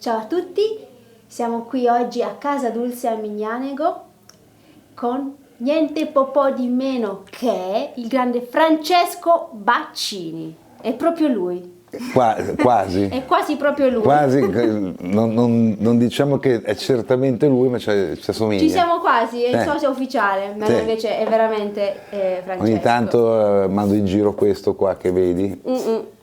Ciao a tutti, siamo qui oggi a Casa Dulce a Mignanego con niente po' di meno che il grande Francesco Baccini. È proprio lui. Quasi. È quasi proprio lui. Quasi, non diciamo che è certamente lui, ma ci assomiglia. Ci siamo quasi, e so se è ufficiale, ma invece è veramente Francesco. Ogni tanto mando in giro questo qua che vedi.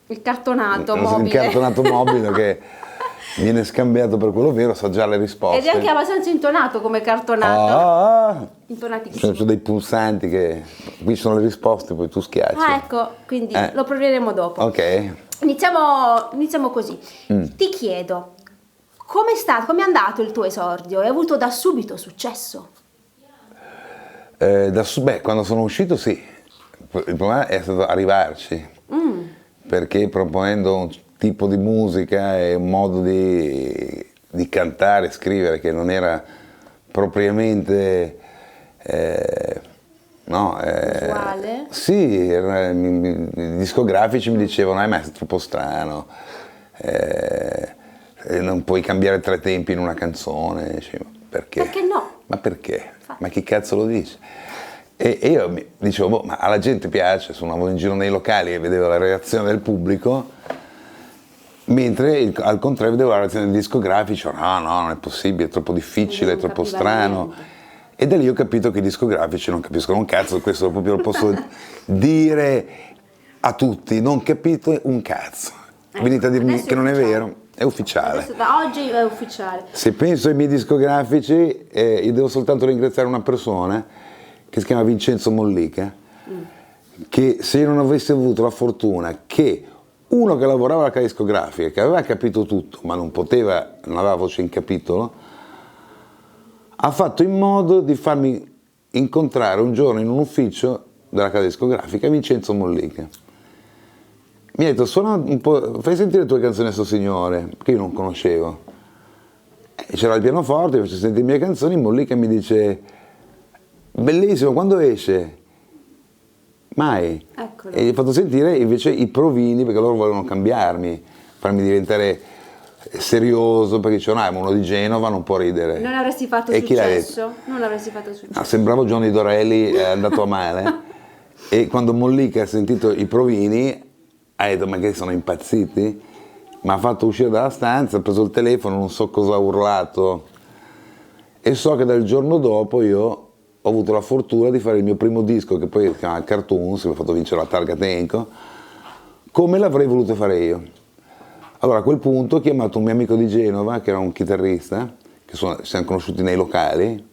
Il cartonato mobile. Il cartonato mobile che viene scambiato per quello vero, sa già le risposte. Ed è anche abbastanza intonato come cartonato. Intonatissimo. Sono dei pulsanti che qui sono le risposte, poi tu schiacci. Ah, ecco, quindi lo proveremo dopo. Ok. Iniziamo così. Ti chiedo, come è andato il tuo esordio? Hai avuto da subito successo? Quando sono uscito sì, il problema è stato arrivarci, perché proponendo un tipo di musica e un modo di cantare, scrivere che non era propriamente usuale? Sì, i discografici mi dicevano ma è troppo strano, non puoi cambiare 3 tempi in una canzone. Dicevo, perché? Perché no? Ma perché? Ma chi cazzo lo dice? E io dicevo, ma alla gente piace, suonavo in giro nei locali e vedevo la reazione del pubblico, mentre al contrario vedevo la reazione dei discografici, no, non è possibile, è troppo difficile, è troppo strano. Niente. E da lì ho capito che i discografici non capiscono un cazzo, questo proprio lo posso dire a tutti, non capite un cazzo. Venite a dirmi che non è vero, è ufficiale. Adesso, da oggi è ufficiale. Se penso ai miei discografici, io devo soltanto ringraziare una persona che si chiama Vincenzo Mollica, che se io non avessi avuto la fortuna che uno che lavorava alla casa discografica, che aveva capito tutto, ma non aveva voce in capitolo, ha fatto in modo di farmi incontrare un giorno in un ufficio della casa discografica Vincenzo Mollica. Mi ha detto, suona un po', fai sentire le tue canzoni a sto signore, che io non conoscevo. C'era il pianoforte, faccio sentire le mie canzoni, Mollica mi dice, bellissimo, quando esce? Mai. Eccolo. E gli ho fatto sentire invece i provini, perché loro volevano cambiarmi, farmi diventare serioso, perché dicevano, ma uno di Genova non può ridere. Non avresti fatto E chi l'ha detto? successo? Non avresti fatto successo. No, sembravo Johnny Dorelli andato a male. E quando Mollica ha sentito i provini ha detto, ma che sono impazziti? Mi ha fatto uscire dalla stanza, ha preso il telefono, non so cosa ha urlato, e so che dal giorno dopo io ho avuto la fortuna di fare il mio primo disco, che poi si chiama Cartoons, mi ha fatto vincere la targa Tenco, come l'avrei voluto fare io. Allora a quel punto ho chiamato un mio amico di Genova, che era un chitarrista, che ci siamo conosciuti nei locali,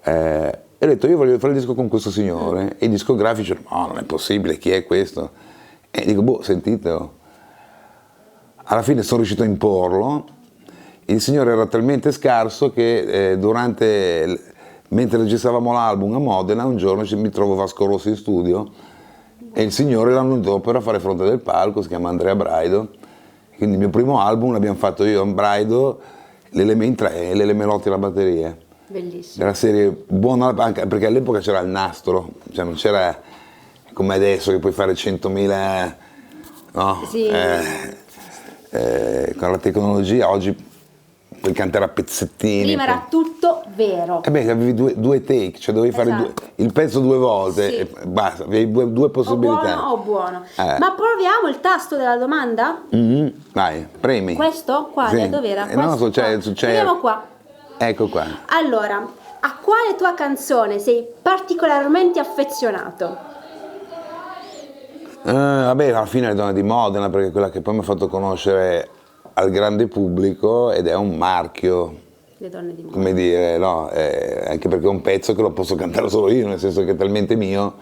e ho detto, io voglio fare il disco con questo signore. E i discografici no, non è possibile, chi è questo? E dico, sentitelo. Alla fine sono riuscito a imporlo. Il signore era talmente scarso che mentre registravamo l'album a Modena, un giorno mi trovo Vasco Rossi in studio e il signore l'anno dopo era a fare fronte del palco, si chiama Andrea Braido. Quindi il mio primo album l'abbiamo fatto io, Braido, in 3, le melotti e la batteria. Bellissimo. Era serie buona, anche perché all'epoca c'era il nastro, cioè non c'era come adesso che puoi fare 100.000, no? Sì. Con la tecnologia oggi puoi cantare a pezzettini. Prima era tutto vero. Avevi due take, cioè dovevi fare il pezzo 2 volte, Sì. e basta, avevi due possibilità. O buono. Ma proviamo il tasto della domanda? Vai, premi. Questo? Quale? Sì. Dov'era? No, Questo? Proviamo qua. Ecco qua. Allora, a quale tua canzone sei particolarmente affezionato? Vabbè, alla fine le donne di Modena, perché è quella che poi mi ha fatto conoscere al grande pubblico ed è un marchio, Le donne di Modena. come dire, no? Anche perché è un pezzo che lo posso cantare solo io, nel senso che è talmente mio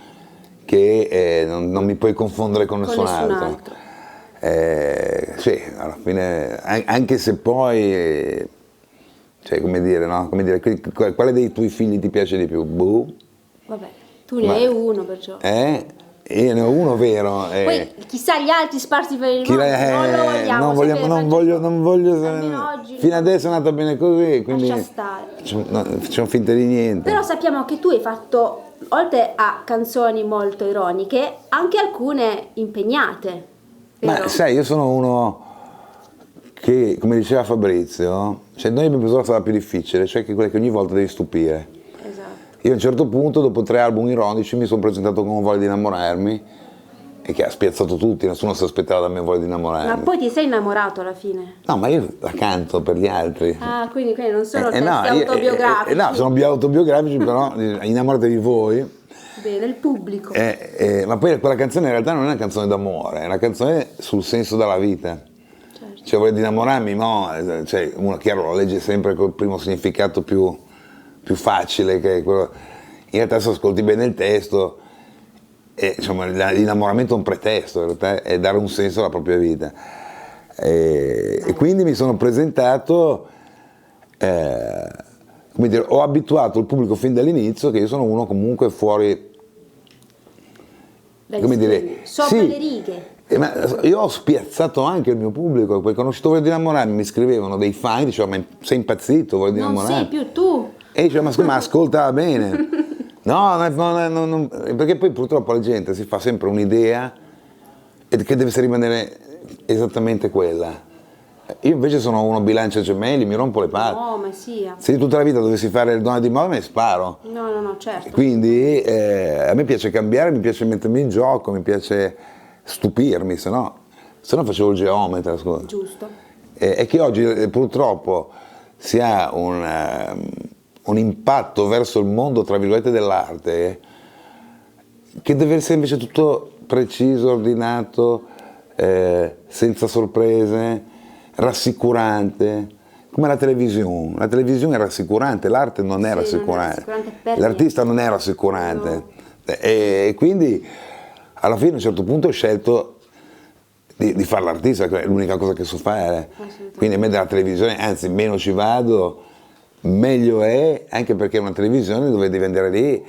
che non mi puoi confondere con nessun altro. Sì, alla fine, anche se poi, cioè come dire, no? Come dire, quale dei tuoi figli ti piace di più? Boh. Vabbè, tu ne hai uno perciò. Io ne ho uno vero. Poi chissà gli altri sparsi per il mondo, non lo vogliamo. Non voglio almeno oggi. Fino adesso è andata bene così, quindi Lascia stare. facciamo finta di niente. Però sappiamo che tu hai fatto, oltre a canzoni molto ironiche, anche alcune impegnate. Vero? Ma sai, io sono uno che, come diceva Fabrizio, cioè noi abbiamo preso la strada più difficile, cioè che quella che ogni volta devi stupire. Esatto. Io a un certo punto, dopo 3 album ironici, mi sono presentato con Voglia di innamorarmi, e che ha spiazzato tutti, nessuno si aspettava da me Voglia di innamorarmi. Ma poi ti sei innamorato alla fine? No, ma io la canto per gli altri. Ah, quindi non sono testi no, autobiografici. no, sono autobiografici, però innamoratevi voi. Bene, il pubblico. Ma poi quella canzone in realtà non è una canzone d'amore, è una canzone sul senso della vita. Certo. Cioè, Voglia di innamorarmi, no, cioè, uno chiaro lo legge sempre col primo significato più facile, che è quello. In realtà se ascolti bene il testo, insomma, l'innamoramento è un pretesto, in realtà è dare un senso alla propria vita. E quindi mi sono presentato, come dire, ho abituato il pubblico fin dall'inizio che io sono uno comunque fuori, come dire, sopra sì, le righe. ma io ho spiazzato anche il mio pubblico, perché conosciuto Voglio di innamorarmi, mi scrivevano dei fan, dicevano ma sei impazzito, Voglio di Non innamorarmi. sei più tu. E dicevo ma ascolta bene. No, perché poi purtroppo la gente si fa sempre un'idea che deve rimanere esattamente quella. Io invece sono uno bilancia gemelli, mi rompo le palle. No, ma sia. Se io tutta la vita dovessi fare il donna di moda me sparo. No, certo. Quindi a me piace cambiare, mi piace mettermi in gioco, mi piace stupirmi, se no facevo il geometra. Scusa. Giusto. È che oggi purtroppo si ha un impatto verso il mondo, tra virgolette, dell'arte, che deve essere invece tutto preciso, ordinato, senza sorprese, rassicurante, come la televisione. La televisione è rassicurante, l'arte non è rassicurante. L'artista non è rassicurante. No. E quindi alla fine a un certo punto ho scelto di fare l'artista, che è l'unica cosa che so fare. Quindi a me della televisione, anzi meno ci vado, meglio è, anche perché è una televisione dove devi andare lì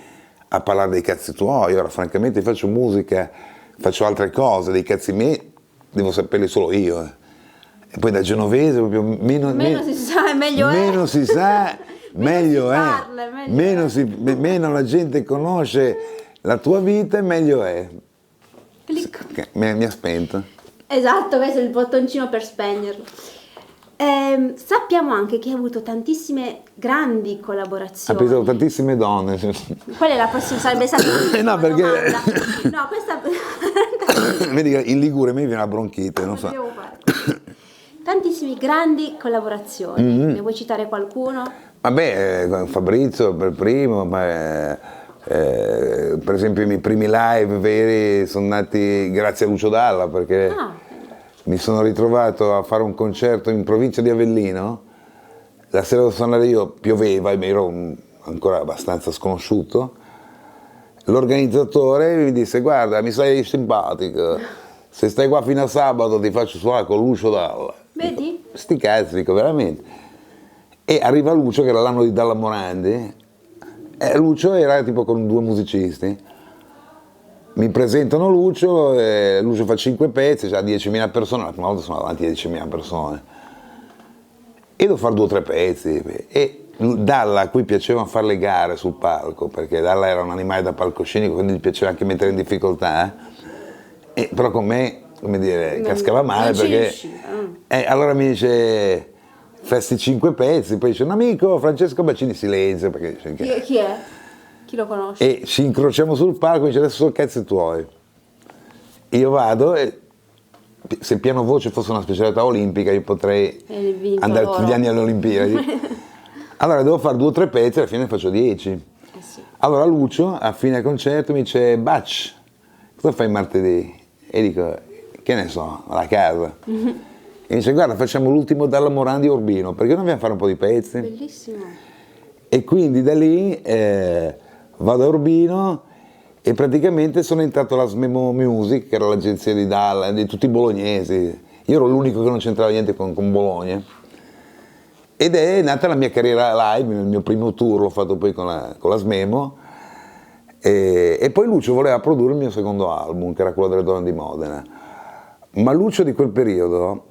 a parlare dei cazzi tuoi. Ora francamente faccio musica, faccio altre cose, dei cazzi miei devo saperli solo io. E poi da genovese proprio meno si sa, meglio è. Meno si sa, meglio si è. parla, Meno la gente conosce la tua vita, meglio è. Clic. Mi ha spento. Esatto, questo è il bottoncino per spegnerlo. Sappiamo anche che hai avuto tantissime grandi Ha collaborazioni. preso tantissime donne. Qual è la prossima? Sarebbe stata l'ultima No, perché domanda. No, questa vedi, in Ligure mi viene la bronchite, non so. dobbiamo fare. Tantissime grandi collaborazioni. Ne vuoi citare qualcuno? Vabbè, Fabrizio per primo, per esempio i miei primi live veri sono nati grazie a Lucio Dalla, perché mi sono ritrovato a fare un concerto in provincia di Avellino, la sera da suonare io pioveva, ero ancora abbastanza sconosciuto, l'organizzatore mi disse guarda mi sei simpatico, se stai qua fino a sabato ti faccio suonare con Lucio Dalla. Vedi? Sti cazzi, dico veramente. E arriva Lucio, che era l'anno di Dalla Morandi, e Lucio era tipo con 2 musicisti. Mi presentano Lucio, Lucio fa 5 pezzi, c'ha 10.000 persone, la prima volta sono davanti a 10.000 persone. E devo fare 2 o 3 pezzi. E Dalla, a cui piaceva fare le gare sul palco, perché Dalla era un animale da palcoscenico, quindi gli piaceva anche mettere in difficoltà. Però con me, come dire, cascava male perché. Allora mi dice. Festi 5 pezzi, poi dice un amico Francesco Bacini, silenzio perché Chi è? Chi lo conosce? e ci incrociamo sul palco e dice adesso sono cazzi tuoi. Io vado e se il piano voce fosse una specialità olimpica io potrei andare tutti gli anni alle Olimpiadi. Allora devo fare 2 o 3 pezzi e alla fine ne faccio 10. Sì. Allora Lucio a fine concerto mi dice Bac, cosa fai martedì? E dico che ne so, alla casa. E mi dice guarda facciamo l'ultimo Dalla Morandi a Urbino, perché non andiamo a fare un po' di pezzi? Bellissimo. E quindi da lì vado a Urbino e praticamente sono entrato alla Smemo Music, che era l'agenzia di Dalla, di tutti i bolognesi. Io ero l'unico che non c'entrava niente con Bologna. Ed è nata la mia carriera live, il mio primo tour l'ho fatto poi con la Smemo. E poi Lucio voleva produrre il mio secondo album, che era quello delle donne di Modena. Ma Lucio di quel periodo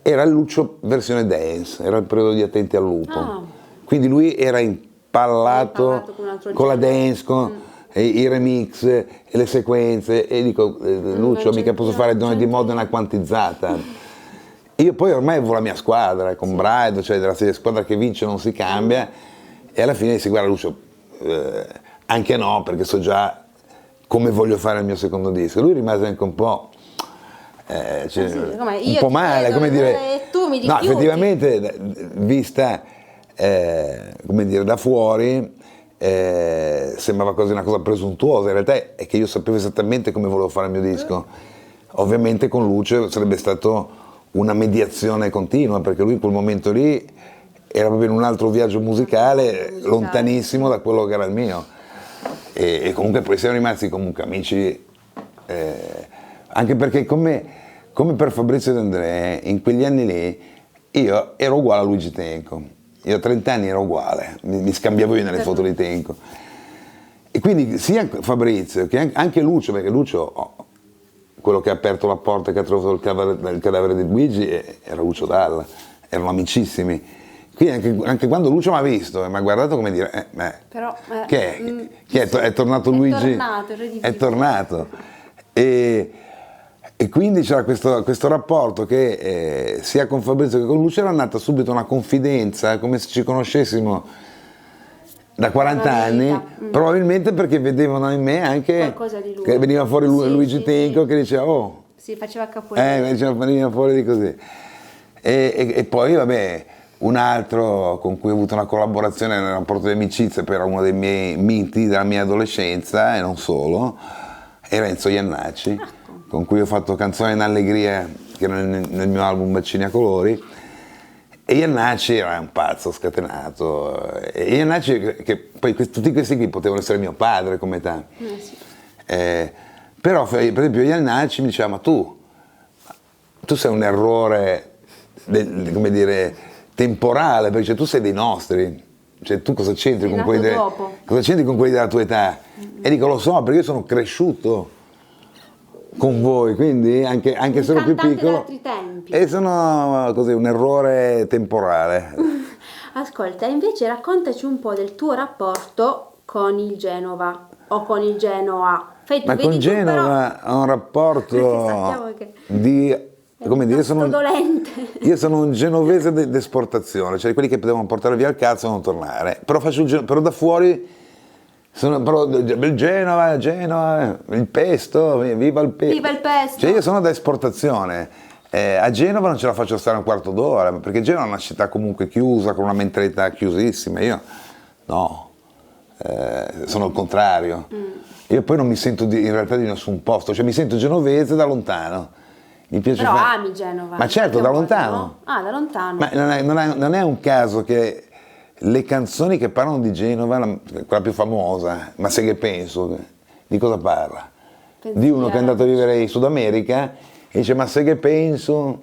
era il Lucio versione dance, era il periodo di Attenti al lupo. Quindi lui era impallato con la dance, con i remix e le sequenze. E dico, Lucio, mica posso fare donne di Modena quantizzata. io poi ormai avevo la mia squadra, con Braido, cioè della squadra che vince non si cambia, e alla fine si guarda Lucio, anche no, perché so già come voglio fare il mio secondo disco. Lui rimase anche un po', un po' male, come dire, tu mi no, rifiuti. effettivamente vista come dire, da fuori sembrava quasi una cosa presuntuosa, in realtà è che io sapevo esattamente come volevo fare il mio disco. Ovviamente con Lucio sarebbe stato una mediazione continua, perché lui in quel momento lì era proprio in un altro viaggio musicale lontanissimo da quello che era il mio, e comunque poi siamo rimasti comunque amici, anche perché come per Fabrizio De André in quegli anni lì io ero uguale a Luigi Tenco, io a 30 anni ero uguale, mi scambiavo io nelle foto di Tenco, e quindi sia Fabrizio che anche Lucio, perché Lucio, quello che ha aperto la porta e che ha trovato il cadavere di Luigi era Lucio Dalla, erano amicissimi. Quindi anche quando Lucio mi ha visto e mi ha guardato come dire, però, che è tornato Luigi? È tornato. E quindi c'era questo rapporto che sia con Fabrizio che con Lucio era nata subito una confidenza, come se ci conoscessimo da 40 anni, probabilmente perché vedevano in me anche qualcosa di lui, che veniva fuori Luigi Tenco, che diceva si faceva capolino, veniva fuori di così, e poi vabbè, un altro con cui ho avuto una collaborazione nel rapporto di amicizia, poi era uno dei miei miti della mia adolescenza e non solo, era Enzo Iannacci, con cui ho fatto Canzone in Allegria, che era nel mio album Bacini a colori. E Iannacci era un pazzo scatenato, e Iannacci, che poi tutti questi qui potevano essere mio padre come età, però per esempio Iannacci mi diceva, ma tu sei un errore, come dire, temporale, perché tu sei dei nostri, cioè tu cosa c'entri con quelli della tua età? E dico, lo so, perché io sono cresciuto con voi, quindi anche se ero più piccolo, e sono così un errore temporale. Ascolta, invece raccontaci un po' del tuo rapporto con il Genova o con il Genoa. Ma con Genova ho un rapporto di, come dire, io sono un genovese d'esportazione, cioè quelli che potevano portare via il cazzo e non tornare, però da fuori però il Genova, il pesto, viva il pesto. Viva il pesto! Cioè io sono da esportazione, a Genova non ce la faccio stare un quarto d'ora, perché Genova è una città comunque chiusa, con una mentalità chiusissima, io no, sono il contrario. Io poi non mi sento in realtà di nessun posto, cioè mi sento genovese da lontano. Mi piace però ami Genova? Ma certo, da lontano. No? Ah, da lontano. Ma non è un caso che le canzoni che parlano di Genova, quella più famosa, Ma sai che penso, di cosa parla? Di uno che è andato a vivere in Sud America e dice, ma sai che penso?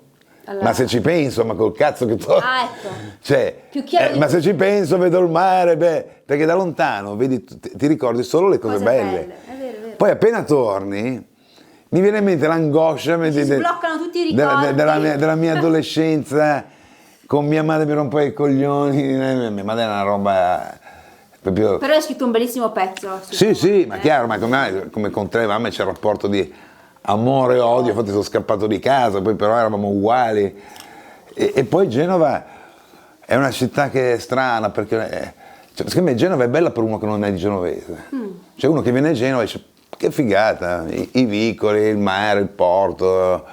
Ma se ci penso, ma col cazzo che ecco. Cioè, ma se ci penso vedo il mare, perché da lontano vedi, ti ricordi solo le cose belle. È vero, è vero. Poi appena torni mi viene in mente l'angoscia si sbloccano tutti i ricordi della mia adolescenza, con mia madre mi rompeva i coglioni, mia madre era una roba proprio... Però hai scritto un bellissimo pezzo. Sì, ma chiaro, ma come con tre mamme c'è il rapporto di amore e odio, infatti sono scappato di casa, poi però eravamo uguali. E poi Genova è una città che è strana, perché secondo me Genova è bella per uno che non è di genovese. Cioè uno che viene a Genova e dice, che figata, i vicoli, il mare, il porto...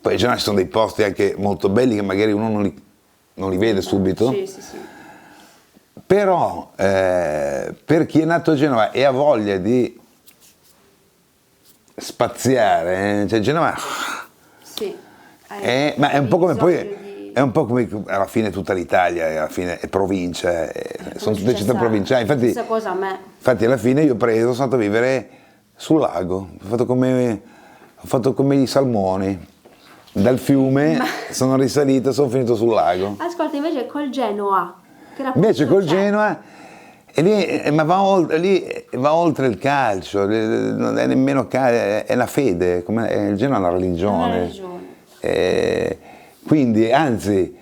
Poi a Genova ci sono dei posti anche molto belli che magari uno non li vede subito. Sì. Però per chi è nato a Genova e ha voglia di spaziare, cioè Genova ma è un po' come poi è un po' come alla fine tutta l'Italia, alla fine è provincia, sono tutte città provinciali. Infatti, stessa cosa a me. Infatti alla fine io sono andato a vivere sul lago, ho fatto come i salmoni. Dal fiume sono risalito e sono finito sul lago. Ascolta, invece col Genoa, invece col Genoa ma va oltre il calcio, non è nemmeno è la fede, il Genoa è una religione. Quindi anzi,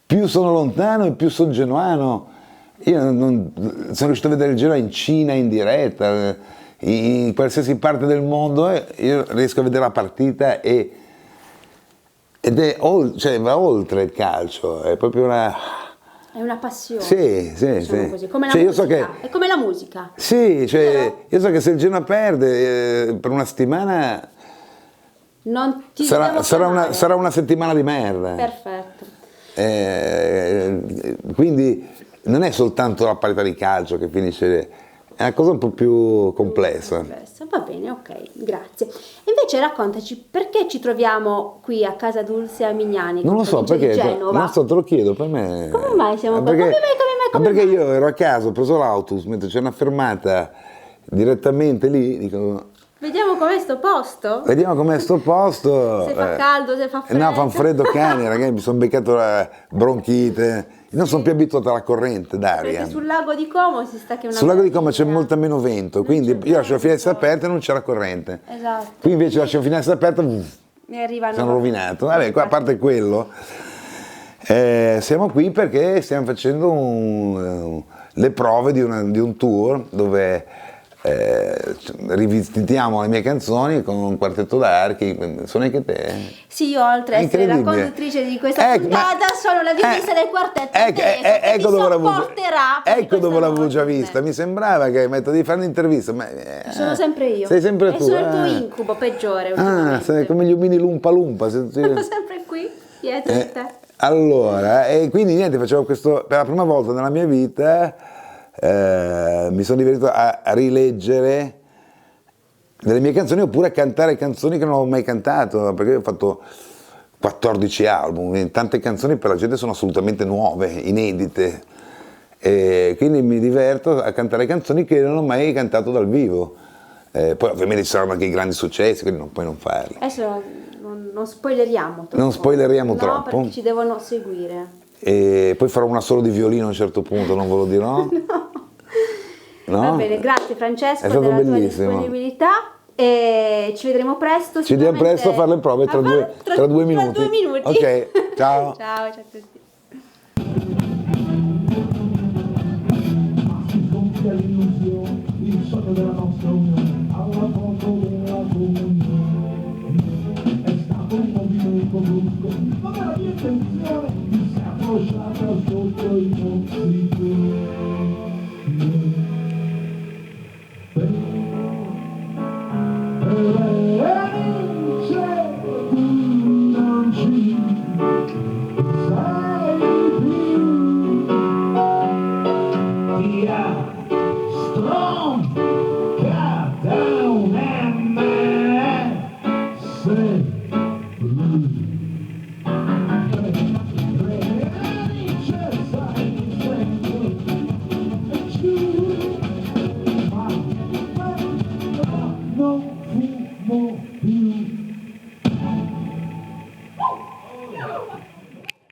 più sono lontano e più sono genuano. Io sono riuscito a vedere il Genoa in Cina in diretta, in qualsiasi parte del mondo, io riesco a vedere la partita e ed è cioè, va oltre il calcio, è proprio una... È una passione. Sì, diciamo sì. così. Come la Cioè, io musica. so che... È come la musica. Sì, cioè, Vero? io so che se il Genoa perde per una settimana Non ti devo sarà chiamare. una settimana di merda. Perfetto. Quindi non è soltanto la parità di calcio che finisce, è una cosa un po' più complessa. Va bene, ok, grazie. Invece raccontaci perché ci troviamo qui a Casa Dulce a Mignani, Non lo so provincia perché, di Genova. non so, te lo chiedo, per me. Come mai siamo qua? Perché, Come perché mai? io ero a casa, ho preso l'autobus, mentre c'è una fermata direttamente lì, dico, Vediamo com'è sto posto. vediamo com'è sto posto. Se fa caldo, se fa freddo. No, fa un freddo cane, ragazzi, mi sono beccato la bronchite. Non sono più abituato alla corrente d'aria. Perché sul lago di Como si sta che è una Sul lago di Como c'è meraviglia. molto meno vento, quindi io lascio la finestra aperta e non c'è la corrente. Esatto. Qui invece lascio la finestra aperta, Ne arrivano. sono rovinato. Vabbè, qua, a parte quello, siamo qui perché stiamo facendo le prove di un tour dove rivisitiamo le mie canzoni con un quartetto d'archi. Sono anche te? Sì, io oltre a È essere la incredibile. conduttrice di questa Ecco, puntata sono la violista del quartetto che ecco mi dove l'avevo sopporterà per ecco questa dove l'avevo notte. già vista. Mi sembrava che devi fare un'intervista. Ma, Sono sempre io. Sei sempre tu. Sono il tuo incubo peggiore. Sei come gli omini lumpa lumpa. Sono sempre qui, dietro di te. Allora, e quindi niente, facevo questo per la prima volta nella mia vita. Mi sono divertito a rileggere delle mie canzoni oppure a cantare canzoni che non ho mai cantato, perché io ho fatto 14 album, quindi tante canzoni per la gente sono assolutamente nuove, inedite, e quindi mi diverto a cantare canzoni che non ho mai cantato dal vivo. Poi ovviamente ci saranno anche i grandi successi, quindi non puoi non farli. Adesso non spoileriamo troppo. Non spoileriamo no, troppo. Perché ci devono seguire. E poi farò una solo di violino a un certo punto, non ve lo dirò. No? Va bene, grazie Francesco È stato della bellissimo. tua disponibilità e ci vedremo presto. Ci vediamo presto a fare le prove tra due minuti. Tra 2 minuti. Ok, ciao. Ciao a tutti. Gonfia l'illusione, il sogno della nostra unione, alla foto della comunione. È stato un movimento brusco, non era mia intenzione, mi si è afflosciata sotto i pozzi.